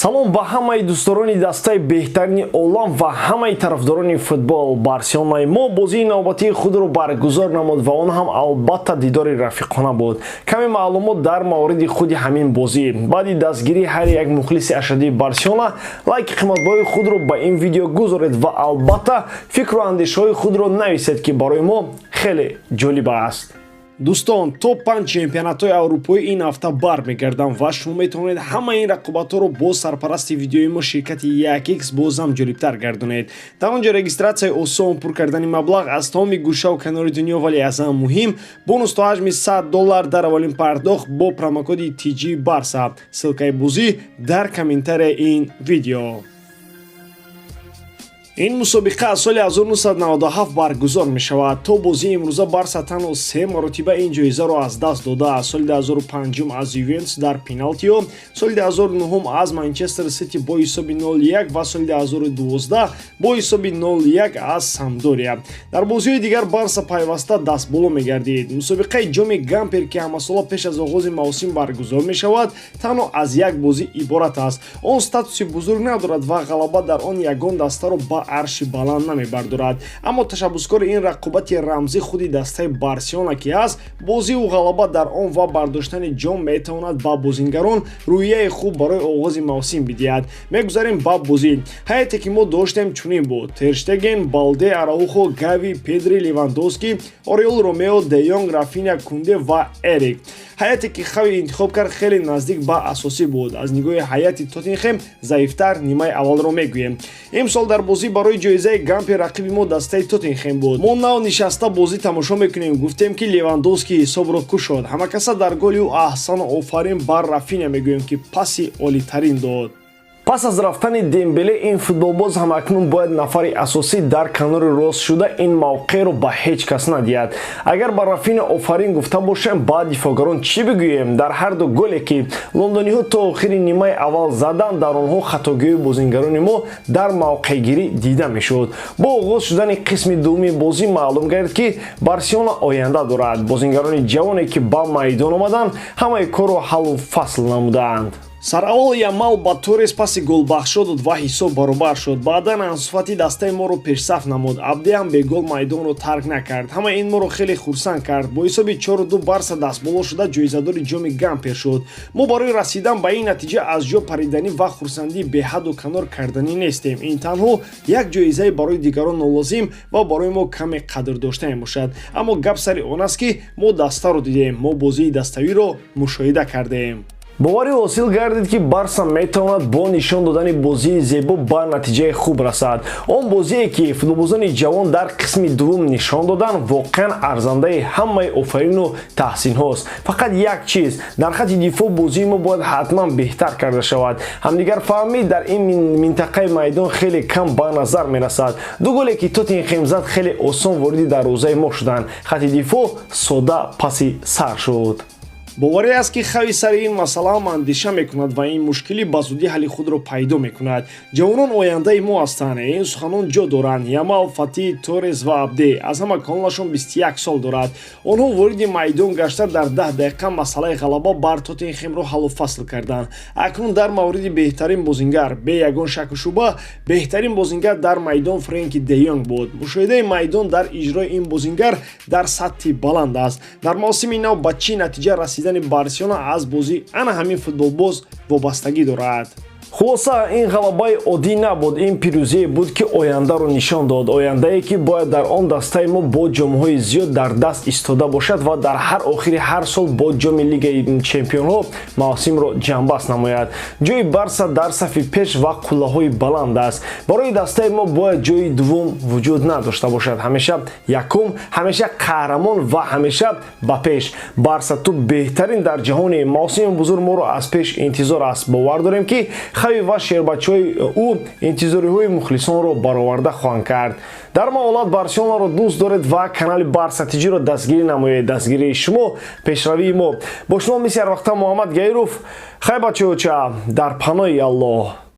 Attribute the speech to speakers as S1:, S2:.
S1: салом ба ҳамаи дӯстдорони дастаи беҳтарини олам ва ҳамаи тарафдорони футбол. Барселонаи мо бозии навбатии худро баргузор намуд ва он ҳам албатта дидори рафиқона буд. Каме маълумот дар мавриди худи ҳамин бозӣ. Баъди дастгирии ҳар як мухлиси ашадии Барселона, лайки қиматбоҳи худро ба ин видео гузоред ва албатта фикру андешаҳои худро нависед, ки барои мо хеле ҷолиб аст. Дӯстон, топ 5 чемпионатҳои аврупоӣ ин ҳафта бармегардам ва шумо метавонед ҳама ин рақобатҳоро бо сарпарасти видеои мо ширкати 1x бозам ҷолибтар гардонед. Дар он ҷо регистратсияи осон, пур кардани маблағ аз тамоми гӯшаву канори дунё, вале аз ҳам муҳим, бонус то ҳаҷми $100 дар аввалин пардохт бо промокоди TG Barca. Ссилкаи бозӣ дар комментарияи ин видео. ин мусобиқа аз соли 1997 баргузор мешавад. То бозии имрӯза Барса танҳо 3 маротиба ин ҷоизаро аз даст додааст. Соли 2005 аз Ювентус дар пеналтио, соли 2009 аз Манчестер Сити бо ҳисоби 0-1 ва соли 2012 бо ҳисоби 0-1 аз Самдория. Дар бозиҳои дигар Барса пайваста дастболо мегардид. Мусобиқаи ҷоми Гампер, ки ҳамасола пеш аз оғози мавсим баргузор мешавад, танҳо аз як бозӣ иборат аст. Он статуси бузург надорад ва ғалаба дар он ягон дастаро ба арши баланд намебардорад. Аммо ташаббускори ин рақобати рамзи худи дастаи Барселона ки аст, бозиву ғалаба дар он ва бардоштани ҷом метавонад ба бозингарон рӯияи хуб барои оғози мавсим бидиҳад. Мегузарем ба бозӣ. ҳайате ки мо доштем чунин буд: Тер Штеген, Балде, Араухо, Гави, Педри, Левандовски, Ориол Ромео, Де Йонг, Рафиня, Кунде ва Эрик. ҳаяте ки Хави интихоб кард хеле наздик ба асосӣ буд. Аз нигоҳи ҳайати Тоттенхем заифтар нимаи аввалро мегӯем. Имсол дар бозӣ барои ҷоизаи Гампер рақиби мо дастаи Тоттенхем буд. Мо нав нишаста бозӣ тамошо мекунем. Гуфтем ки Левандовски ҳисобро кушод. Ҳамакаса дар голи ӯ аҳсану офарин бар Рафиня мегӯем, ки паси олитарин дод. Пас аз рафтани Дембеле, ин футболбоз ҳамакнун бояд нафари асосӣ дар канори рост шуда ин мавқеъро ба ҳеҷ кас надиҳад. Агар ба Рафиня офарин гуфта бошем, ба дифоъгарон чӣ бигӯем? Дар ҳар ду голе ки лондониҳо то охири нимаи аввал задан, дар онҳо хатогӯии бозингарони мо дар мавқеъгирӣ дида мешуд. Бо оғоз шудани қисми дуввуми бозӣ маълум гардид ки Барселона оянда дорад. Бозингарони ҷавоне ки ба майдон омаданд, ҳамаи корро ҳаллу фасл намуданд. Саравол Ямал ба Торрес паси голбахшо дод ва ҳисоб баробар шуд. Баъдан Ансу Фати дастаи моро пешсаф намуд. Абде ҳам бегол майдонро тарк накард. Ҳама ин моро хеле хурсанд кард. Бо ҳисоби 4-2 Барса дастболо шуда ҷоизадори ҷоми Гампер шуд. Мо барои расидан ба ин натиҷа аз ҷо париданӣ ва хурсандӣ беҳаду канор карданӣ нестем. Ин танҳо як ҷоизаи барои дигарон нолозим ва барои мо каме қадрдоштан мебошад. Аммо гап сари он аст ки мо дастаро дидем. Мо бозии даставиро мушоҳида кардем. боварӣ ҳосил гардид ки Барса метавонад бо нишон додани бозии зебо ба натиҷаи хуб расад. Он бозие ки футболбозони ҷавон дар қисми дуввум нишон доданд, воқеан арзандаи ҳамаи офарину таҳсинҳост. Фақат як чиз, дар хатти дифоъ бозии мо бояд ҳатман беҳтар карда шавад. Ҳамдигарфаҳмӣ дар ин минтақаи майдон хеле кам ба назар мерасад. Ду голе ки Тоттенхем зад хеле осон вориди дарвозаи мо шуданд. Хатти дифоъ сода паси сар шуд. боварӣ аст ки Хави сари ин масъала ҳам андеша мекунад ва ин мушкилӣ ба зудӣ ҳалли худро пайдо мекунад. ҷавонон ояндаи мо ҳастанд. ин суханон ҷо доранд. Ямал, Фати, Торрес ва Абде. аз ҳама калонашон 21 сол дорад. онҳо вориди майдон гашта дар 10 дақиқа масъалаи ғалаба бар Тоттенхемро ҳаллу фасл карданд. акнун дар мавриди беҳтарин бозингар, бе ягон шаку шуба, беҳтарин бозингар дар майдон Френки Де Йонг буд. мушоҳидаи майдон дар иҷрои ин бозингар дар сатҳи баланд аст. дар мавсими нав ба чӣ натиҷа расид Барселона аз бозӣ ана ҳамин футболбоз вобастагӣ дорад. хулоса, ин ғалабаи оддӣ набуд. ин пирӯзие буд ки ояндаро нишон дод. ояндае ки бояд дар он дастаи мо бо ҷомҳои зиёд дар даст истода бошад ва дар ҳар охири ҳар сол бо ҷоми лигаи чемпионҳо мавсимро ҷамъбаст намояд. ҷои Барса дар сафи пеш ва қуллаҳои баланд аст. барои дастаи мо бояд ҷои дуввум вуҷуд надошта бошад. ҳамеша якум, ҳамеша қаҳрамон ва ҳамеша ба пеш. Барса ту беҳтарин дар ҷаҳоне. мавсими бузург моро аз пеш интизор аст. бовар дорем ки Хави ва шербачаҳои ӯ интизориҳои мухлисонро бароварда хоҳанд кард. дар маҳолат Барселонаро дӯст доред ва канали Барса TG-ро дастгирӣ намоед. дастгирии шумо пешравии мо. бо шумо мисли ҳар вақта Муҳаммад Гайров. хай бачаҳоча, дар паноҳи Аллоҳ.